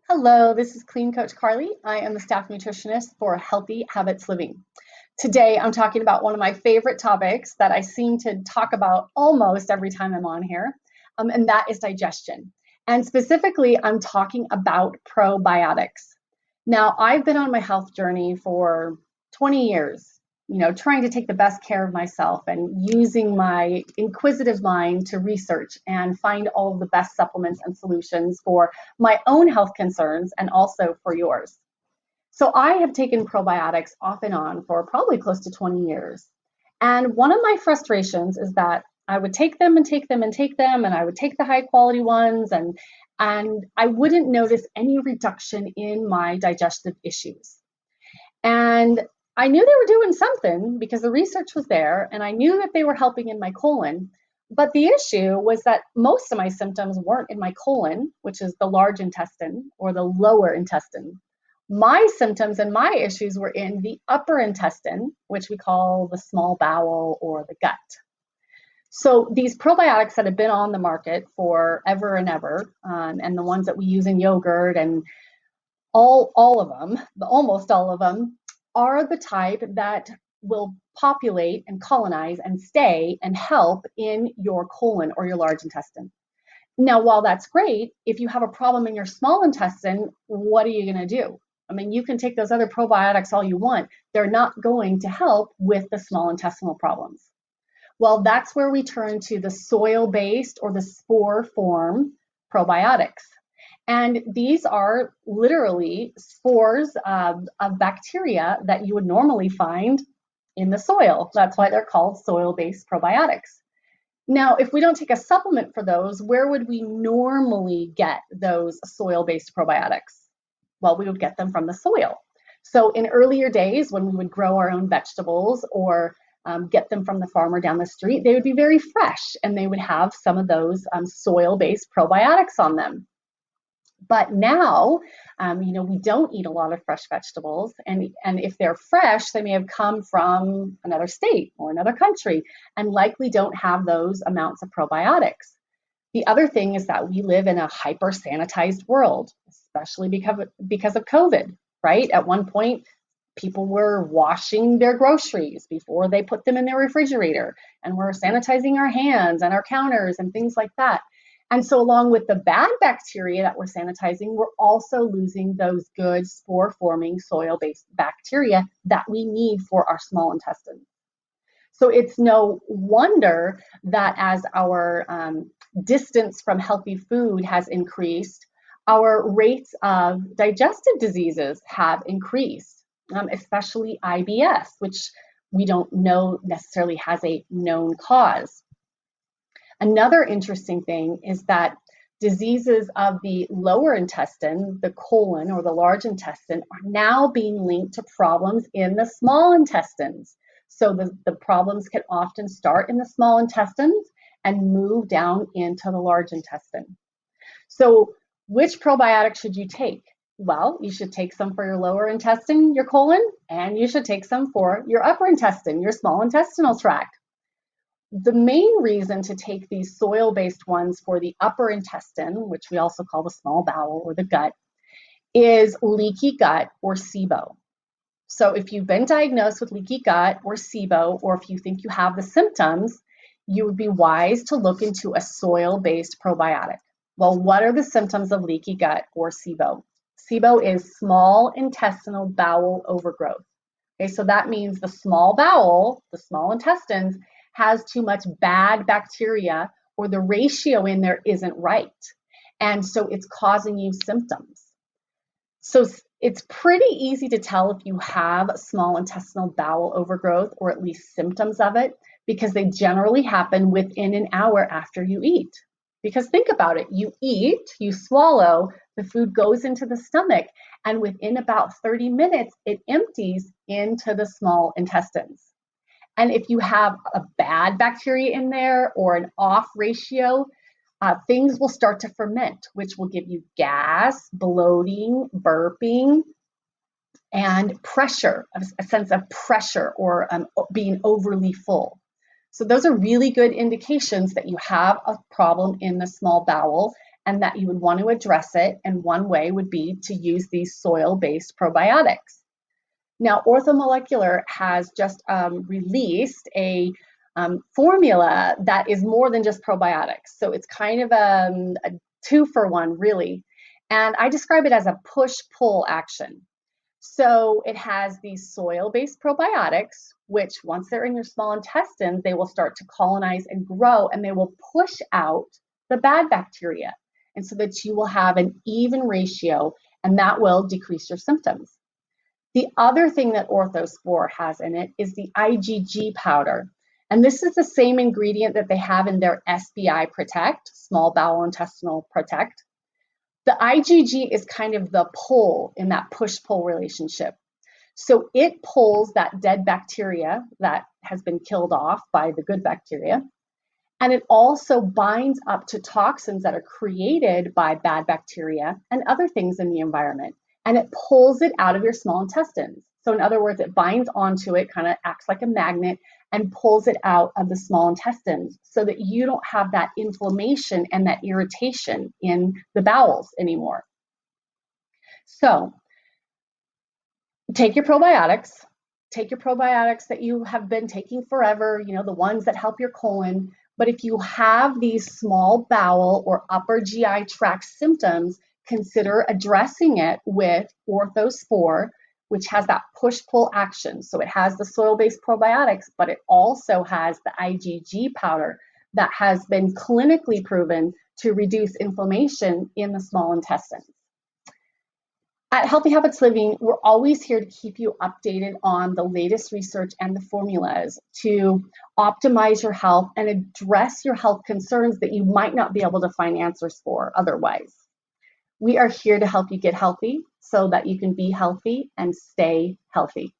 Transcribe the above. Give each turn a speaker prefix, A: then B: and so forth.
A: Hello, this is Clean Coach Carly. I am the staff nutritionist for Healthy Habits Living. Today, I'm talking about one of my favorite topics that I seem to talk about almost every time I'm on here, and that is digestion. And specifically, I'm talking about probiotics. Now, I've been on my health journey for 20 years, trying to take the best care of myself and using my inquisitive mind to research and find all of the best supplements and solutions for my own health concerns and also for yours. So I have taken probiotics off and on for probably close to 20 years. And one of my frustrations is that I would take them and take them and take them, and I would take the high quality ones, and I wouldn't notice any reduction in my digestive issues. And I knew they were doing something because the research was there, and I knew that they were helping in my colon. But the issue was that most of my symptoms weren't in my colon, which is the large intestine or the lower intestine. My symptoms and my issues were in the upper intestine, which we call the small bowel or the gut. So these probiotics that have been on the market for ever and ever, and the ones that we use in yogurt and all of them, almost all of them, are the type that will populate and colonize and stay and help in your colon or your large intestine. Now, while that's great, if you have a problem in your small intestine, what are you going to do? I mean, you can take those other probiotics all you want. They're not going to help with the small intestinal problems. Well, that's where we turn to the soil-based or the spore form probiotics. And these are literally spores of bacteria that you would normally find in the soil. That's why they're called soil-based probiotics. Now, if we don't take a supplement for those, where would we normally get those soil-based probiotics? Well, we would get them from the soil. So in earlier days, when we would grow our own vegetables or get them from the farmer down the street, they would be very fresh and they would have some of those soil-based probiotics on them. But now, we don't eat a lot of fresh vegetables, and if they're fresh, they may have come from another state or another country and likely don't have those amounts of probiotics. The other thing is that we live in a hyper-sanitized world, especially because of COVID, right? At one point, people were washing their groceries before they put them in their refrigerator, and we're sanitizing our hands and our counters and things like that. And so along with the bad bacteria that we're sanitizing, we're also losing those good spore-forming soil-based bacteria that we need for our small intestine. So it's no wonder that as our distance from healthy food has increased, our rates of digestive diseases have increased, especially IBS, which we don't know necessarily has a known cause. Another interesting thing is that diseases of the lower intestine, the colon or the large intestine, are now being linked to problems in the small intestines. So the problems can often start in the small intestines and move down into the large intestine. So which probiotic should you take? Well, you should take some for your lower intestine, your colon, and you should take some for your upper intestine, your small intestinal tract. The main reason to take these soil-based ones for the upper intestine, which we also call the small bowel or the gut, is leaky gut or SIBO. So if you've been diagnosed with leaky gut or SIBO, or if you think you have the symptoms, you would be wise to look into a soil-based probiotic. Well, what are the symptoms of leaky gut or SIBO? SIBO is small intestinal bowel overgrowth. Okay, so that means the small bowel, the small intestines, has too much bad bacteria, or the ratio in there isn't right. And so it's causing you symptoms. So it's pretty easy to tell if you have small intestinal bowel overgrowth, or at least symptoms of it, because they generally happen within an hour after you eat. Because think about it, you eat, you swallow, the food goes into the stomach, and within about 30 minutes, it empties into the small intestines. And if you have a bad bacteria in there or an off ratio, things will start to ferment, which will give you gas, bloating, burping, and pressure, a sense of pressure or being overly full. So those are really good indications that you have a problem in the small bowel and that you would want to address it. And one way would be to use these soil-based probiotics. Now, Ortho Molecular has just released a formula that is more than just probiotics. So it's kind of a 2-for-1, really. And I describe it as a push-pull action. So it has these soil-based probiotics, which once they're in your small intestines, they will start to colonize and grow, and they will push out the bad bacteria. And so that you will have an even ratio, and that will decrease your symptoms. The other thing that Ortho Spore has in it is the IgG powder. And this is the same ingredient that they have in their SBI Protect, Small Bowel Intestinal Protect. The IgG is kind of the pull in that push-pull relationship. So it pulls that dead bacteria that has been killed off by the good bacteria. And it also binds up to toxins that are created by bad bacteria and other things in the environment. And it pulls it out of your small intestines. So in other words, it binds onto it, kind of acts like a magnet, and pulls it out of the small intestines so that you don't have that inflammation and that irritation in the bowels anymore. So take your probiotics that you have been taking forever, the ones that help your colon. But if you have these small bowel or upper GI tract symptoms, consider addressing it with Ortho Spore, which has that push-pull action. So it has the soil-based probiotics, but it also has the IgG powder that has been clinically proven to reduce inflammation in the small intestines. At Healthy Habits Living, we're always here to keep you updated on the latest research and the formulas to optimize your health and address your health concerns that you might not be able to find answers for otherwise. We are here to help you get healthy so that you can be healthy and stay healthy.